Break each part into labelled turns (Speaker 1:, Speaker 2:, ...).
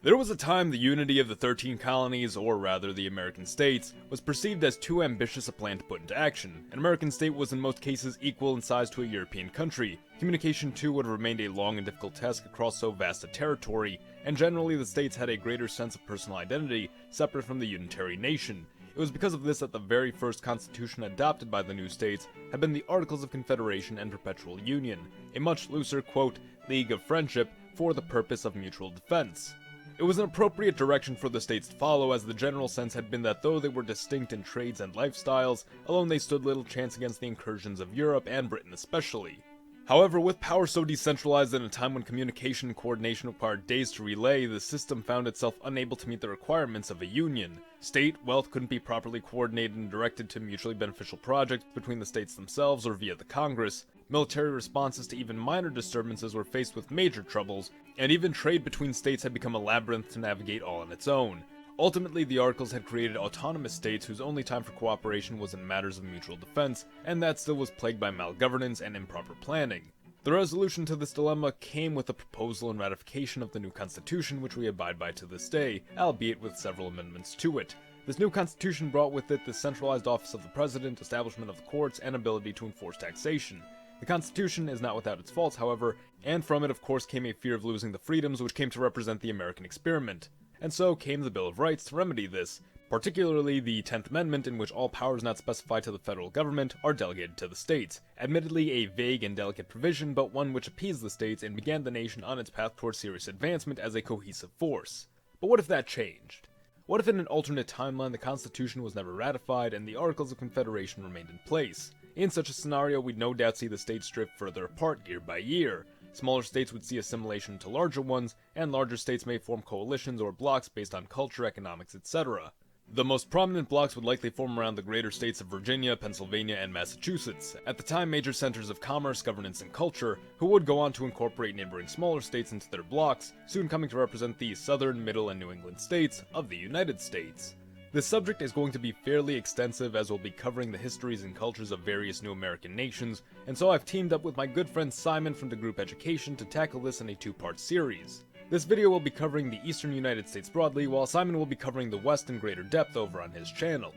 Speaker 1: There was a time the unity of the 13 colonies, or rather the American states, was perceived as too ambitious a plan to put into action. An American state was in most cases equal in size to a European country. Communication too would have remained a long and difficult task across so vast a territory, and generally the states had a greater sense of personal identity, separate from the unitary nation. It was because of this that the very first constitution adopted by the new states had been the Articles of Confederation and Perpetual Union, a much looser, quote, league of friendship for the purpose of mutual defense. It was an appropriate direction for the states to follow, as the general sense had been that though they were distinct in trades and lifestyles, alone they stood little chance against the incursions of Europe, and Britain especially. However, with power so decentralized in a time when communication and coordination required days to relay, the system found itself unable to meet the requirements of a union. State wealth couldn't be properly coordinated and directed to mutually beneficial projects between the states themselves or via the Congress. Military responses to even minor disturbances were faced with major troubles, and even trade between states had become a labyrinth to navigate all on its own. Ultimately, the Articles had created autonomous states whose only time for cooperation was in matters of mutual defense, and that still was plagued by malgovernance and improper planning. The resolution to this dilemma came with the proposal and ratification of the new constitution, which we abide by to this day, albeit with several amendments to it. This new constitution brought with it the centralized office of the president, establishment of the courts, and ability to enforce taxation. The Constitution is not without its faults, however, and from it of course came a fear of losing the freedoms which came to represent the American experiment. And so came the Bill of Rights to remedy this, particularly the 10th Amendment, in which all powers not specified to the federal government are delegated to the states. Admittedly a vague and delicate provision, but one which appeased the states and began the nation on its path towards serious advancement as a cohesive force. But what if that changed? What if in an alternate timeline the Constitution was never ratified and the Articles of Confederation remained in place? In such a scenario, we'd no doubt see the states drift further apart year by year. Smaller states would see assimilation to larger ones, and larger states may form coalitions or blocs based on culture, economics, etc. The most prominent blocs would likely form around the greater states of Virginia, Pennsylvania, and Massachusetts, at the time major centers of commerce, governance, and culture, who would go on to incorporate neighboring smaller states into their blocs, soon coming to represent the southern, middle, and New England states of the United States. This subject is going to be fairly extensive, as we'll be covering the histories and cultures of various new American nations, and so I've teamed up with my good friend Simon from the group Education to tackle this in a two-part series. This video will be covering the eastern United States broadly, while Simon will be covering the west in greater depth over on his channel.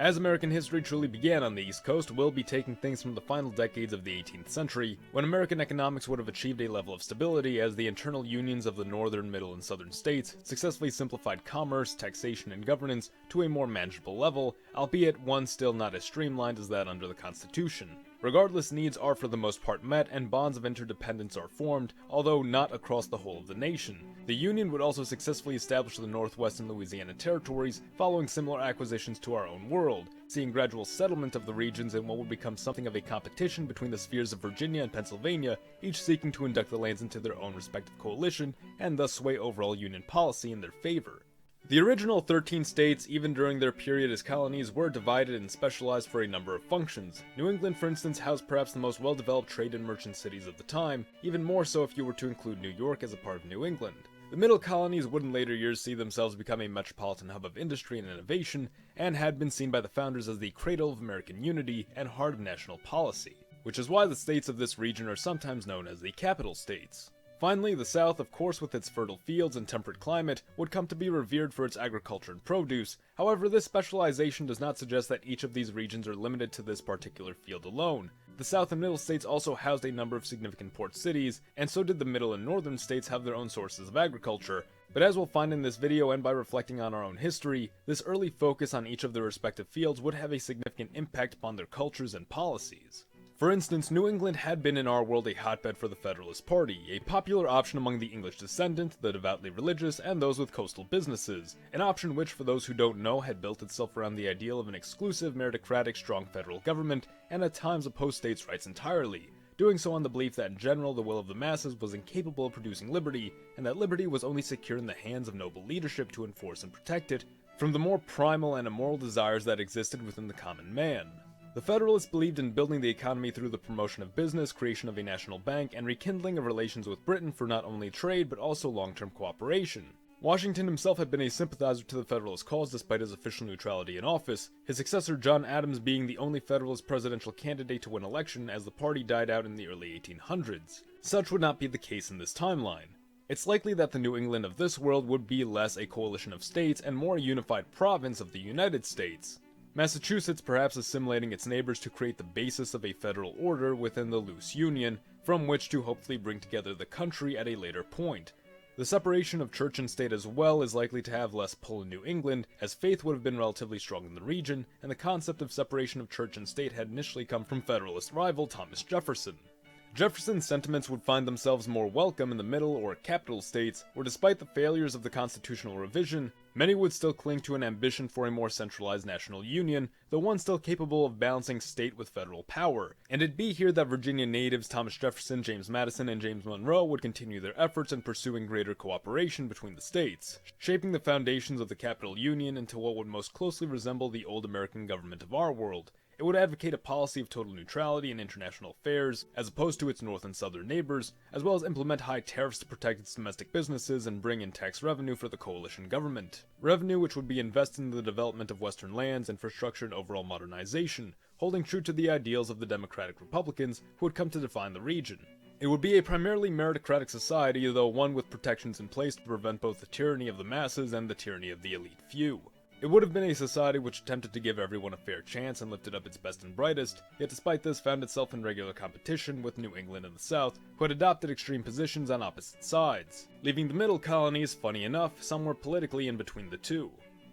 Speaker 1: As American history truly began on the East Coast, we'll be taking things from the final decades of the 18th century, when American economics would have achieved a level of stability as the internal unions of the northern, middle, and southern states successfully simplified commerce, taxation, and governance to a more manageable level, albeit one still not as streamlined as that under the Constitution. Regardless, needs are for the most part met, and bonds of interdependence are formed, although not across the whole of the nation. The Union would also successfully establish the Northwest and Louisiana territories, following similar acquisitions to our own world, seeing gradual settlement of the regions in what would become something of a competition between the spheres of Virginia and Pennsylvania, each seeking to induct the lands into their own respective coalition, and thus sway overall Union policy in their favor. The original 13 states, even during their period as colonies, were divided and specialized for a number of functions. New England, for instance, housed perhaps the most well-developed trade and merchant cities of the time, even more so if you were to include New York as a part of New England. The middle colonies would in later years see themselves become a metropolitan hub of industry and innovation, and had been seen by the founders as the cradle of American unity and heart of national policy, which is why the states of this region are sometimes known as the capital states. Finally, the South, of course with its fertile fields and temperate climate, would come to be revered for its agriculture and produce. However, this specialization does not suggest that each of these regions are limited to this particular field alone. The South and Middle states also housed a number of significant port cities, and so did the Middle and Northern states have their own sources of agriculture. But as we'll find in this video and by reflecting on our own history, this early focus on each of their respective fields would have a significant impact upon their cultures and policies. For instance, New England had been in our world a hotbed for the Federalist Party, a popular option among the English descendant, the devoutly religious, and those with coastal businesses, an option which, for those who don't know, had built itself around the ideal of an exclusive, meritocratic, strong federal government, and at times opposed states' rights entirely, doing so on the belief that in general the will of the masses was incapable of producing liberty, and that liberty was only secure in the hands of noble leadership to enforce and protect it from the more primal and immoral desires that existed within the common man. The Federalists believed in building the economy through the promotion of business, creation of a national bank, and rekindling of relations with Britain for not only trade but also long-term cooperation. Washington himself had been a sympathizer to the Federalist cause despite his official neutrality in office, his successor John Adams being the only Federalist presidential candidate to win election as the party died out in the early 1800s. Such would not be the case in this timeline. It's likely that the New England of this world would be less a coalition of states and more a unified province of the United States. Massachusetts perhaps assimilating its neighbors to create the basis of a federal order within the loose union, from which to hopefully bring together the country at a later point. The separation of church and state as well is likely to have less pull in New England, as faith would have been relatively strong in the region, and the concept of separation of church and state had initially come from Federalist rival Thomas Jefferson. Jefferson's sentiments would find themselves more welcome in the middle or capital states, where despite the failures of the constitutional revision, many would still cling to an ambition for a more centralized national union, though one still capable of balancing state with federal power. And it'd be here that Virginia natives Thomas Jefferson, James Madison, and James Monroe would continue their efforts in pursuing greater cooperation between the states, shaping the foundations of the capital union into what would most closely resemble the old American government of our world. It would advocate a policy of total neutrality in international affairs, as opposed to its north and southern neighbors, as well as implement high tariffs to protect its domestic businesses and bring in tax revenue for the coalition government. Revenue which would be invested in the development of western lands, infrastructure, and overall modernization, holding true to the ideals of the Democratic Republicans who would come to define the region. It would be a primarily meritocratic society, though one with protections in place to prevent both the tyranny of the masses and the tyranny of the elite few. It would have been a society which attempted to give everyone a fair chance and lifted up its best and brightest, yet despite this found itself in regular competition with New England and the South, who had adopted extreme positions on opposite sides, leaving the middle colonies, funny enough, somewhere politically in between the two.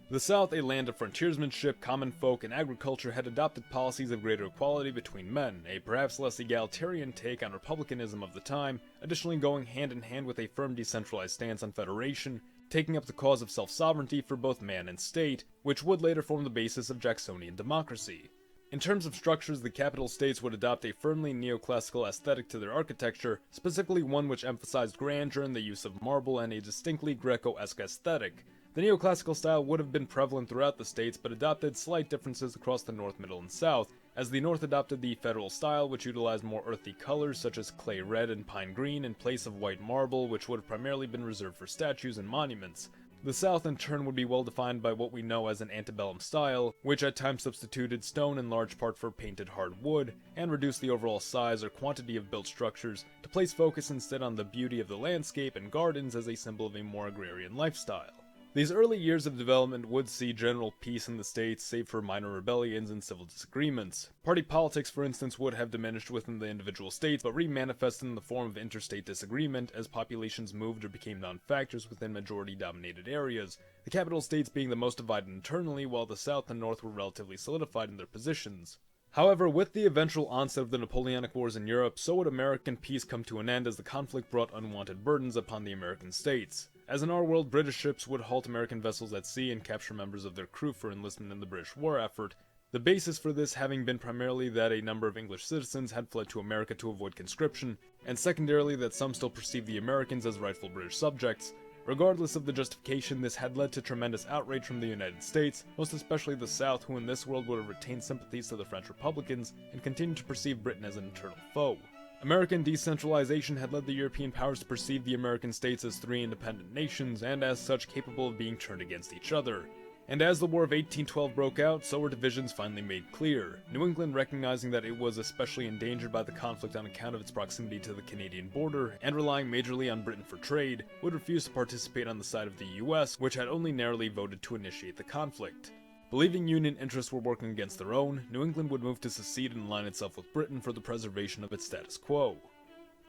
Speaker 1: The South, a land of frontiersmanship, common folk, and agriculture, had adopted policies of greater equality between men, a perhaps less egalitarian take on republicanism of the time, additionally going hand in hand with a firm decentralized stance on federation, taking up the cause of self-sovereignty for both man and state, which would later form the basis of Jacksonian democracy. In terms of structures, the capital states would adopt a firmly neoclassical aesthetic to their architecture, specifically one which emphasized grandeur and the use of marble and a distinctly Greco-esque aesthetic. The neoclassical style would have been prevalent throughout the states, but adopted slight differences across the North, Middle, and South, as the North adopted the federal style, which utilized more earthy colors such as clay red and pine green in place of white marble, which would have primarily been reserved for statues and monuments. The South, in turn, would be well defined by what we know as an antebellum style, which at times substituted stone in large part for painted hard wood, and reduced the overall size or quantity of built structures to place focus instead on the beauty of the landscape and gardens as a symbol of a more agrarian lifestyle. These early years of development would see general peace in the states, save for minor rebellions and civil disagreements. Party politics, for instance, would have diminished within the individual states, but re-manifested in the form of interstate disagreement as populations moved or became non-factors within majority-dominated areas, the capital states being the most divided internally, while the South and North were relatively solidified in their positions. However, with the eventual onset of the Napoleonic Wars in Europe, so would American peace come to an end as the conflict brought unwanted burdens upon the American states. As in our world, British ships would halt American vessels at sea and capture members of their crew for enlistment in the British war effort, the basis for this having been primarily that a number of English citizens had fled to America to avoid conscription, and secondarily that some still perceived the Americans as rightful British subjects. Regardless of the justification, this had led to tremendous outrage from the United States, most especially the South, who in this world would have retained sympathies to the French Republicans and continued to perceive Britain as an internal foe. American decentralization had led the European powers to perceive the American states as three independent nations, and as such capable of being turned against each other. And as the War of 1812 broke out, so were divisions finally made clear. New England, recognizing that it was especially endangered by the conflict on account of its proximity to the Canadian border, and relying majorly on Britain for trade, would refuse to participate on the side of the US, which had only narrowly voted to initiate the conflict. Believing Union interests were working against their own, New England would move to secede and align itself with Britain for the preservation of its status quo.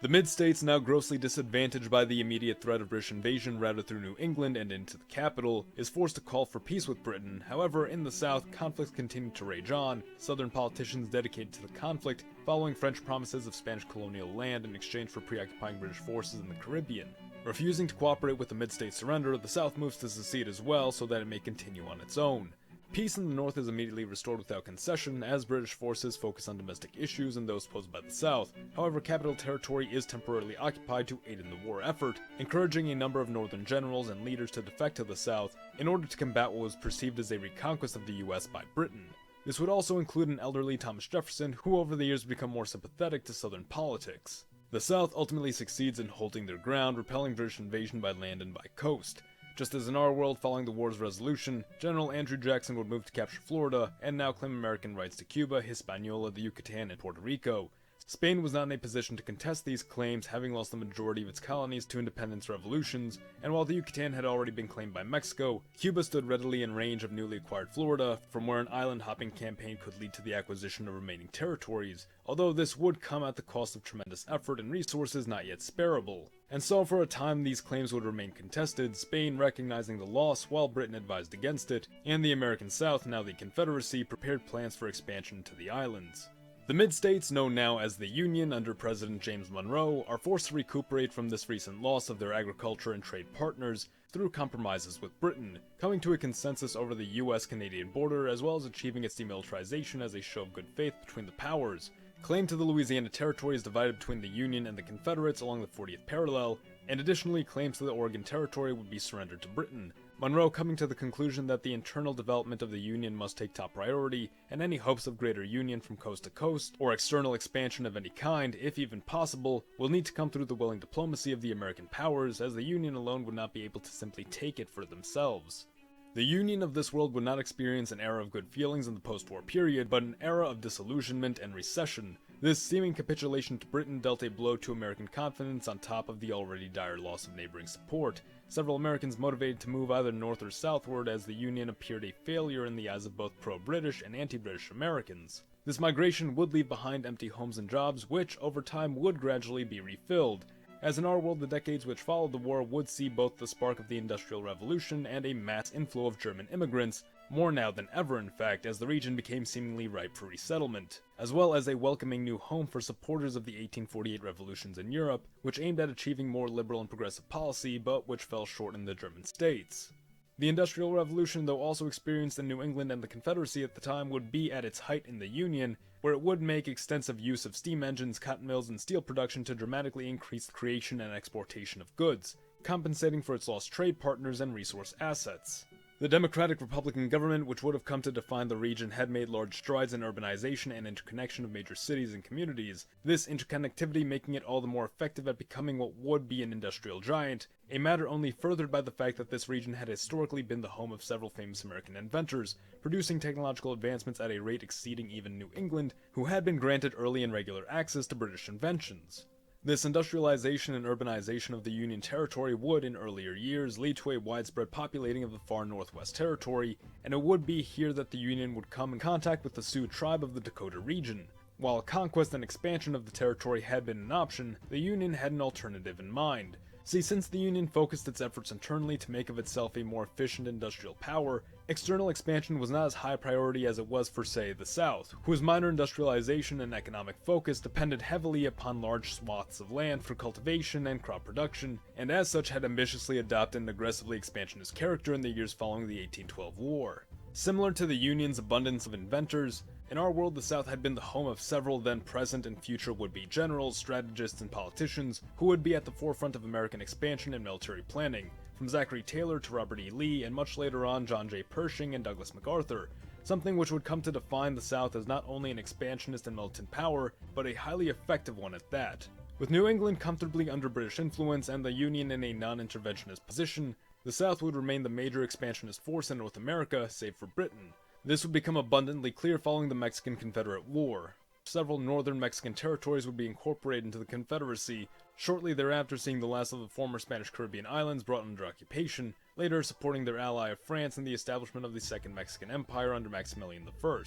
Speaker 1: The mid-states, now grossly disadvantaged by the immediate threat of British invasion routed through New England and into the capital, is forced to call for peace with Britain. However, in the South, conflicts continued to rage on, Southern politicians dedicated to the conflict, following French promises of Spanish colonial land in exchange for preoccupying British forces in the Caribbean. Refusing to cooperate with the mid-state surrender, the South moves to secede as well so that it may continue on its own. Peace in the North is immediately restored without concession, as British forces focus on domestic issues and those posed by the South. However, capital territory is temporarily occupied to aid in the war effort, encouraging a number of Northern generals and leaders to defect to the South in order to combat what was perceived as a reconquest of the US by Britain. This would also include an elderly Thomas Jefferson, who over the years would become more sympathetic to Southern politics. The South ultimately succeeds in holding their ground, repelling British invasion by land and by coast. Just as in our world, following the war's resolution, General Andrew Jackson would move to capture Florida, and now claim American rights to Cuba, Hispaniola, the Yucatan, and Puerto Rico. Spain was not in a position to contest these claims, having lost the majority of its colonies to independence revolutions, and while the Yucatan had already been claimed by Mexico, Cuba stood readily in range of newly acquired Florida, from where an island-hopping campaign could lead to the acquisition of remaining territories, although this would come at the cost of tremendous effort and resources not yet sparable. And so for a time these claims would remain contested, Spain recognizing the loss while Britain advised against it, and the American South, now the Confederacy, prepared plans for expansion to the islands. The mid-states, known now as the Union under President James Monroe, are forced to recuperate from this recent loss of their agriculture and trade partners through compromises with Britain, coming to a consensus over the US-Canadian border as well as achieving its demilitarization as a show of good faith between the powers. Claim to the Louisiana Territory is divided between the Union and the Confederates along the 40th parallel, and additionally claims to the Oregon Territory would be surrendered to Britain. Monroe coming to the conclusion that the internal development of the Union must take top priority, and any hopes of greater union from coast to coast, or external expansion of any kind, if even possible, will need to come through the willing diplomacy of the American powers, as the Union alone would not be able to simply take it for themselves. The Union of this world would not experience an era of good feelings in the post-war period, but an era of disillusionment and recession. This seeming capitulation to Britain dealt a blow to American confidence on top of the already dire loss of neighboring support, several Americans motivated to move either north or southward as the Union appeared a failure in the eyes of both pro-British and anti-British Americans. This migration would leave behind empty homes and jobs, which over time would gradually be refilled, as in our world the decades which followed the war would see both the spark of the Industrial Revolution and a mass inflow of German immigrants, more now than ever in fact, as the region became seemingly ripe for resettlement, as well as a welcoming new home for supporters of the 1848 revolutions in Europe, which aimed at achieving more liberal and progressive policy, but which fell short in the German states. The Industrial Revolution, though also experienced in New England and the Confederacy at the time, would be at its height in the Union, where it would make extensive use of steam engines, cotton mills, and steel production to dramatically increase the creation and exportation of goods, compensating for its lost trade partners and resource assets. The Democratic Republican government, which would have come to define the region, had made large strides in urbanization and interconnection of major cities and communities, this interconnectivity making it all the more effective at becoming what would be an industrial giant, a matter only furthered by the fact that this region had historically been the home of several famous American inventors, producing technological advancements at a rate exceeding even New England, who had been granted early and regular access to British inventions. This industrialization and urbanization of the Union Territory would, in earlier years, lead to a widespread populating of the far Northwest Territory, and it would be here that the Union would come in contact with the Sioux tribe of the Dakota region. While conquest and expansion of the territory had been an option, the Union had an alternative in mind. See, since the Union focused its efforts internally to make of itself a more efficient industrial power, external expansion was not as high priority as it was for, say, the South, whose minor industrialization and economic focus depended heavily upon large swaths of land for cultivation and crop production, and as such had ambitiously adopted an aggressively expansionist character in the years following the 1812 war. Similar to the Union's abundance of inventors, in our world the South had been the home of several then present and future would-be generals, strategists, and politicians who would be at the forefront of American expansion and military planning, from Zachary Taylor to Robert E. Lee, and much later on John J. Pershing and Douglas MacArthur, something which would come to define the South as not only an expansionist and militant power, but a highly effective one at that. With New England comfortably under British influence and the Union in a non-interventionist position, the South would remain the major expansionist force in North America, save for Britain. This would become abundantly clear following the Mexican-Confederate War. Several northern Mexican territories would be incorporated into the Confederacy, shortly thereafter seeing the last of the former Spanish Caribbean islands brought under occupation, later supporting their ally of France in the establishment of the Second Mexican Empire under Maximilian I.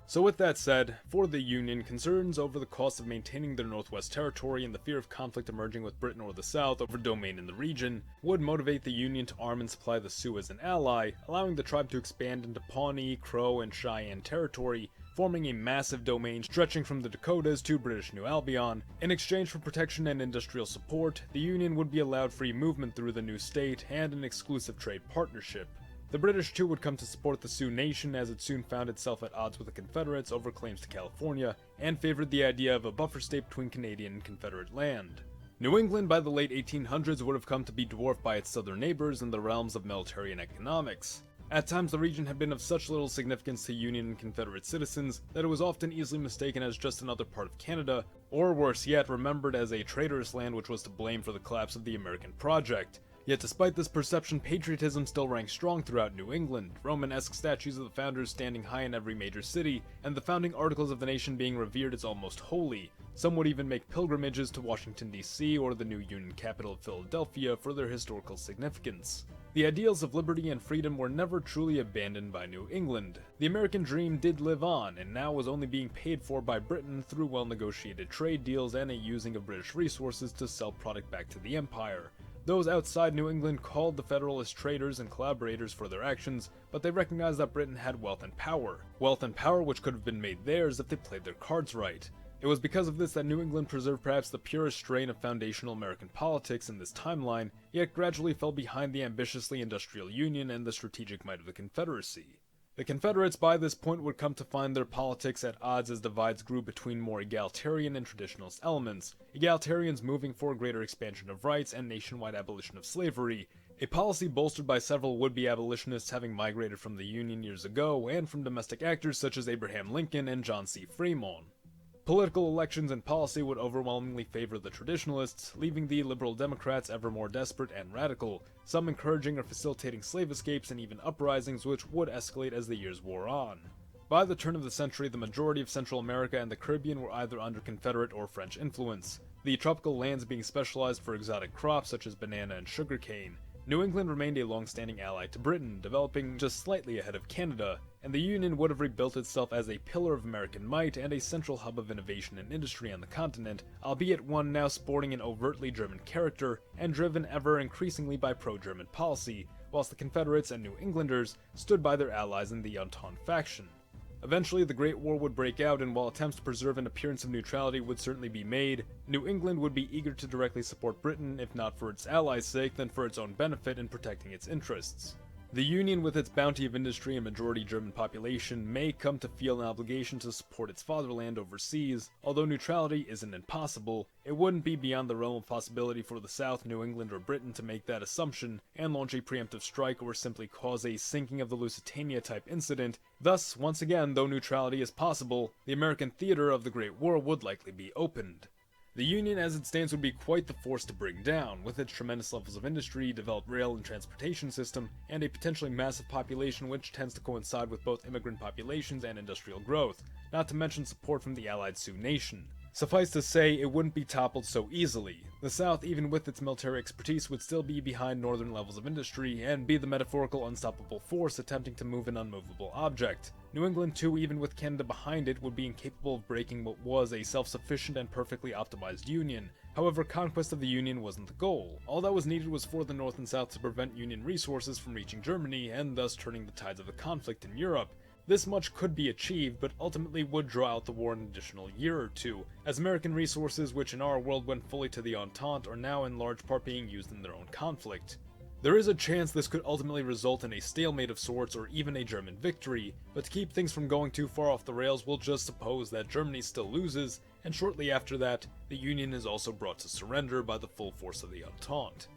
Speaker 1: So with that said, for the Union, concerns over the cost of maintaining their Northwest Territory and the fear of conflict emerging with Britain or the South over domain in the region would motivate the Union to arm and supply the Sioux as an ally, allowing the tribe to expand into Pawnee, Crow, and Cheyenne territory, forming a massive domain stretching from the Dakotas to British New Albion. In exchange for protection and industrial support, the Union would be allowed free movement through the new state and an exclusive trade partnership. The British too would come to support the Sioux Nation as it soon found itself at odds with the Confederates over claims to California, and favored the idea of a buffer state between Canadian and Confederate land. New England by the late 1800s would have come to be dwarfed by its southern neighbors in the realms of military and economics. At times the region had been of such little significance to Union and Confederate citizens that it was often easily mistaken as just another part of Canada, or worse yet, remembered as a traitorous land which was to blame for the collapse of the American project. Yet despite this perception, patriotism still ranks strong throughout New England, Romanesque statues of the founders standing high in every major city, and the founding articles of the nation being revered as almost holy. Some would even make pilgrimages to Washington, D.C. or the new Union capital of Philadelphia for their historical significance. The ideals of liberty and freedom were never truly abandoned by New England. The American dream did live on, and now was only being paid for by Britain through well-negotiated trade deals and a using of British resources to sell product back to the empire. Those outside New England called the Federalist traitors and collaborators for their actions, but they recognized that Britain had wealth and power which could have been made theirs if they played their cards right. It was because of this that New England preserved perhaps the purest strain of foundational American politics in this timeline, yet gradually fell behind the ambitiously industrial Union and the strategic might of the Confederacy. The Confederates by this point would come to find their politics at odds as divides grew between more egalitarian and traditionalist elements, egalitarians moving for a greater expansion of rights and nationwide abolition of slavery, a policy bolstered by several would-be abolitionists having migrated from the Union years ago and from domestic actors such as Abraham Lincoln and John C. Fremont. Political elections and policy would overwhelmingly favor the traditionalists, leaving the liberal Democrats ever more desperate and radical, some encouraging or facilitating slave escapes and even uprisings which would escalate as the years wore on. By the turn of the century, the majority of Central America and the Caribbean were either under Confederate or French influence, the tropical lands being specialized for exotic crops such as banana and sugarcane. New England remained a long-standing ally to Britain, developing just slightly ahead of Canada, and the Union would have rebuilt itself as a pillar of American might and a central hub of innovation and industry on the continent, albeit one now sporting an overtly German character and driven ever increasingly by pro-German policy, whilst the Confederates and New Englanders stood by their allies in the Entente faction. Eventually, the Great War would break out, and while attempts to preserve an appearance of neutrality would certainly be made, New England would be eager to directly support Britain, if not for its allies' sake, then for its own benefit in protecting its interests. The Union, with its bounty of industry and majority German population, may come to feel an obligation to support its fatherland overseas. Although neutrality isn't impossible, it wouldn't be beyond the realm of possibility for the South, New England, or Britain to make that assumption and launch a preemptive strike or simply cause a sinking of the Lusitania-type incident. Thus, once again, though neutrality is possible, the American theater of the Great War would likely be opened. The Union as it stands would be quite the force to bring down, with its tremendous levels of industry, developed rail and transportation system, and a potentially massive population which tends to coincide with both immigrant populations and industrial growth, not to mention support from the allied Sioux Nation. Suffice to say, it wouldn't be toppled so easily. The South, even with its military expertise, would still be behind northern levels of industry, and be the metaphorical unstoppable force attempting to move an unmovable object. New England too, even with Canada behind it, would be incapable of breaking what was a self-sufficient and perfectly optimized Union. However, conquest of the Union wasn't the goal. All that was needed was for the North and South to prevent Union resources from reaching Germany, and thus turning the tides of the conflict in Europe. This much could be achieved, but ultimately would draw out the war an additional year or two, as American resources which in our world went fully to the Entente are now in large part being used in their own conflict. There is a chance this could ultimately result in a stalemate of sorts or even a German victory, but to keep things from going too far off the rails, we'll just suppose that Germany still loses, and shortly after that, the Union is also brought to surrender by the full force of the Entente.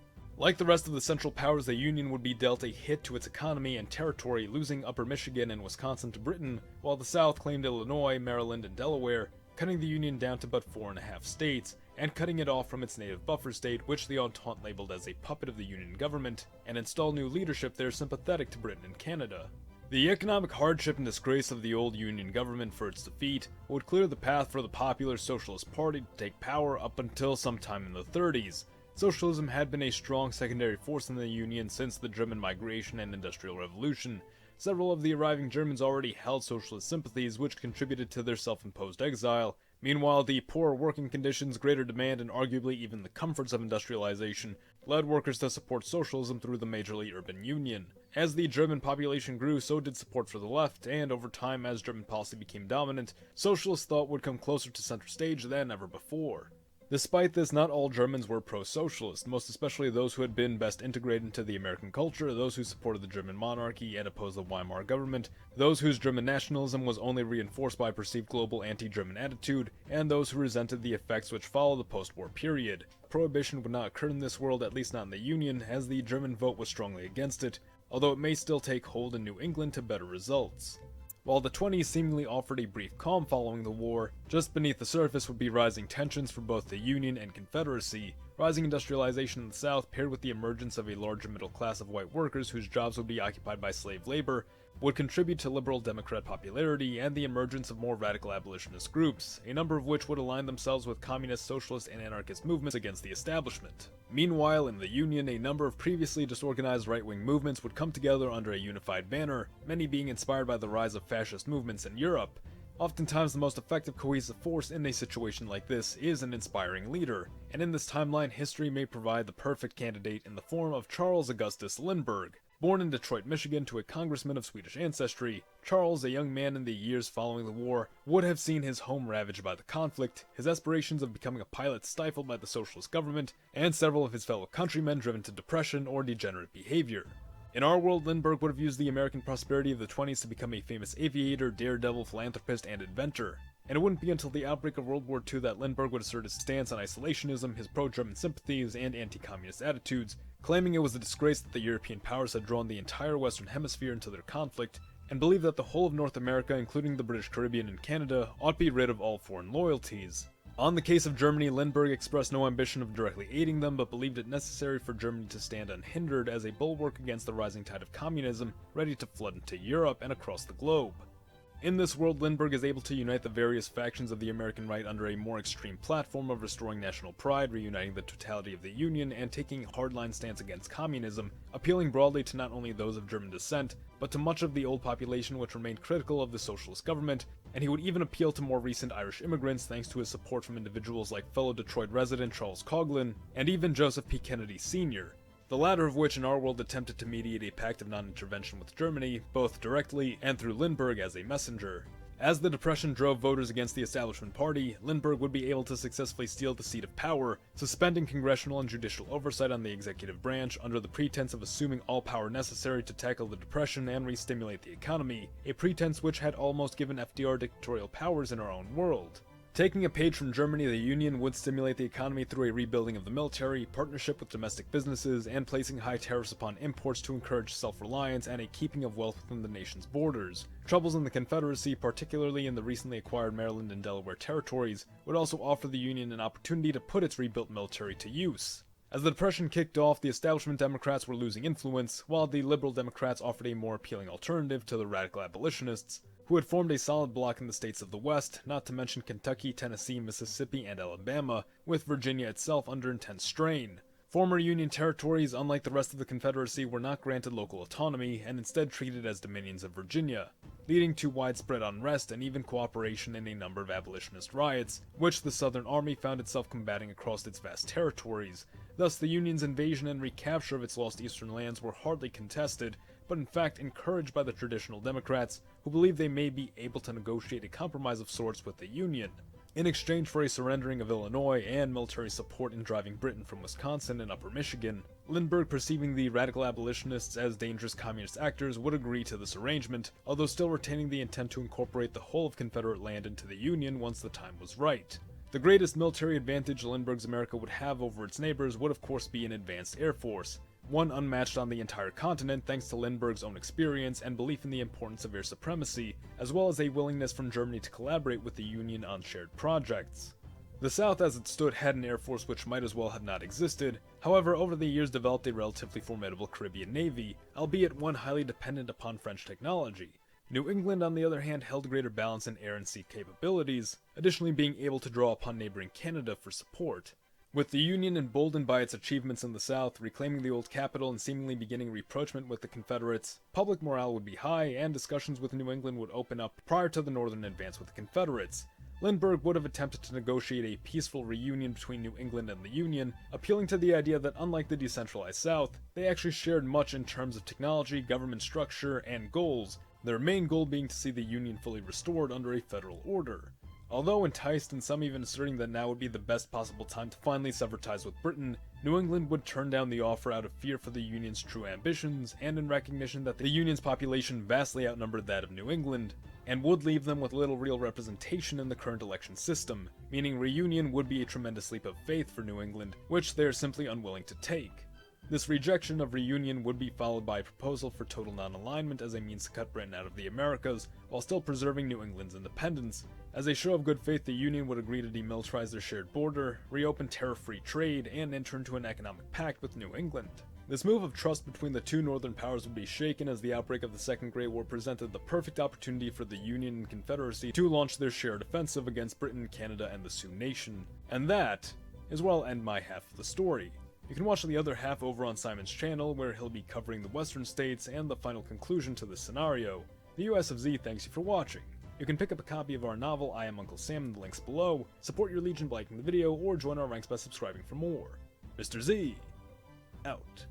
Speaker 1: Like the rest of the Central Powers, the Union would be dealt a hit to its economy and territory, losing Upper Michigan and Wisconsin to Britain, while the South claimed Illinois, Maryland, and Delaware, cutting the Union down to but 4.5 states, and cutting it off from its native buffer state, which the Entente labeled as a puppet of the Union government, and install new leadership there sympathetic to Britain and Canada. The economic hardship and disgrace of the old Union government for its defeat would clear the path for the Popular Socialist Party to take power up until sometime in the 30s. Socialism had been a strong secondary force in the Union since the German migration and Industrial Revolution. Several of the arriving Germans already held socialist sympathies, which contributed to their self-imposed exile. Meanwhile, the poorer working conditions, greater demand, and arguably even the comforts of industrialization led workers to support socialism through the majorly urban Union. As the German population grew, so did support for the left, and over time, as German policy became dominant, socialist thought would come closer to center stage than ever before. Despite this, not all Germans were pro-socialist, most especially those who had been best integrated into the American culture, those who supported the German monarchy and opposed the Weimar government, those whose German nationalism was only reinforced by perceived global anti-German attitude, and those who resented the effects which followed the post-war period. Prohibition would not occur in this world, at least not in the Union, as the German vote was strongly against it, although it may still take hold in New England to better results. While the 20s seemingly offered a brief calm following the war, just beneath the surface would be rising tensions for both the Union and Confederacy, Rising industrialization in the South, paired with the emergence of a larger middle class of white workers whose jobs would be occupied by slave labor, would contribute to liberal Democrat popularity and the emergence of more radical abolitionist groups, a number of which would align themselves with communist, socialist, and anarchist movements against the establishment. Meanwhile, in the Union, a number of previously disorganized right-wing movements would come together under a unified banner, many being inspired by the rise of fascist movements in Europe. Oftentimes, the most effective cohesive force in a situation like this is an inspiring leader, and in this timeline, history may provide the perfect candidate in the form of Charles Augustus Lindbergh. Born in Detroit, Michigan to a congressman of Swedish ancestry, Charles, a young man in the years following the war, would have seen his home ravaged by the conflict, his aspirations of becoming a pilot stifled by the socialist government, and several of his fellow countrymen driven to depression or degenerate behavior. In our world, Lindbergh would have used the American prosperity of the 20s to become a famous aviator, daredevil, philanthropist, and inventor. And it wouldn't be until the outbreak of World War II that Lindbergh would assert his stance on isolationism, his pro-German sympathies, and anti-communist attitudes, claiming it was a disgrace that the European powers had drawn the entire Western Hemisphere into their conflict, and believed that the whole of North America, including the British Caribbean and Canada, ought to be rid of all foreign loyalties. On the case of Germany, Lindbergh expressed no ambition of directly aiding them, but believed it necessary for Germany to stand unhindered as a bulwark against the rising tide of communism, ready to flood into Europe and across the globe. In this world, Lindbergh is able to unite the various factions of the American right under a more extreme platform of restoring national pride, reuniting the totality of the Union, and taking a hardline stance against communism, appealing broadly to not only those of German descent, but to much of the old population which remained critical of the socialist government, and he would even appeal to more recent Irish immigrants thanks to his support from individuals like fellow Detroit resident Charles Coughlin, and even Joseph P. Kennedy Sr., the latter of which in our world attempted to mediate a pact of non-intervention with Germany, both directly and through Lindbergh as a messenger. As the Depression drove voters against the establishment party, Lindbergh would be able to successfully steal the seat of power, suspending congressional and judicial oversight on the executive branch under the pretense of assuming all power necessary to tackle the Depression and re-stimulate the economy, a pretense which had almost given FDR dictatorial powers in our own world. Taking a page from Germany, the Union would stimulate the economy through a rebuilding of the military, partnership with domestic businesses, and placing high tariffs upon imports to encourage self-reliance and a keeping of wealth within the nation's borders. Troubles in the Confederacy, particularly in the recently acquired Maryland and Delaware territories, would also offer the Union an opportunity to put its rebuilt military to use. As the Depression kicked off, the establishment Democrats were losing influence, while the liberal Democrats offered a more appealing alternative to the radical abolitionists, who had formed a solid bloc in the states of the West, not to mention Kentucky, Tennessee, Mississippi, and Alabama, with Virginia itself under intense strain. Former Union territories, unlike the rest of the Confederacy, were not granted local autonomy, and instead treated as dominions of Virginia, leading to widespread unrest and even cooperation in a number of abolitionist riots, which the Southern Army found itself combating across its vast territories. Thus, the Union's invasion and recapture of its lost eastern lands were hardly contested, but in fact encouraged by the traditional Democrats, who believed they may be able to negotiate a compromise of sorts with the Union. In exchange for a surrendering of Illinois and military support in driving Britain from Wisconsin and Upper Michigan, Lindbergh, perceiving the radical abolitionists as dangerous communist actors, would agree to this arrangement, although still retaining the intent to incorporate the whole of Confederate land into the Union once the time was right. The greatest military advantage Lindbergh's America would have over its neighbors would of course be an advanced air force, one unmatched on the entire continent thanks to Lindbergh's own experience and belief in the importance of air supremacy, as well as a willingness from Germany to collaborate with the Union on shared projects. The South as it stood had an air force which might as well have not existed, however over the years developed a relatively formidable Caribbean navy, albeit one highly dependent upon French technology. New England, on the other hand, held greater balance in air and sea capabilities, additionally being able to draw upon neighboring Canada for support. With the Union emboldened by its achievements in the South, reclaiming the old capital and seemingly beginning rapprochement with the Confederates, public morale would be high and discussions with New England would open up prior to the northern advance with the Confederates. Lindbergh would have attempted to negotiate a peaceful reunion between New England and the Union, appealing to the idea that unlike the decentralized South, they actually shared much in terms of technology, government structure, and goals, their main goal being to see the Union fully restored under a federal order. Although enticed and some even asserting that now would be the best possible time to finally sever ties with Britain, New England would turn down the offer out of fear for the Union's true ambitions and in recognition that the Union's population vastly outnumbered that of New England, and would leave them with little real representation in the current election system, meaning reunion would be a tremendous leap of faith for New England, which they are simply unwilling to take. This rejection of reunion would be followed by a proposal for total non-alignment as a means to cut Britain out of the Americas, while still preserving New England's independence. As a show of good faith, the Union would agree to demilitarize their shared border, reopen tariff-free trade, and enter into an economic pact with New England. This move of trust between the two northern powers would be shaken as the outbreak of the Second Great War presented the perfect opportunity for the Union and Confederacy to launch their shared offensive against Britain, Canada, and the Sioux Nation. And that is where I'll end my half of the story. You can watch the other half over on Simon's channel, where he'll be covering the western states and the final conclusion to this scenario. The US of Z thanks you for watching. You can pick up a copy of our novel, I Am Uncle Sam, in the links below, support your Legion by liking the video, or join our ranks by subscribing for more. Mr. Z, out.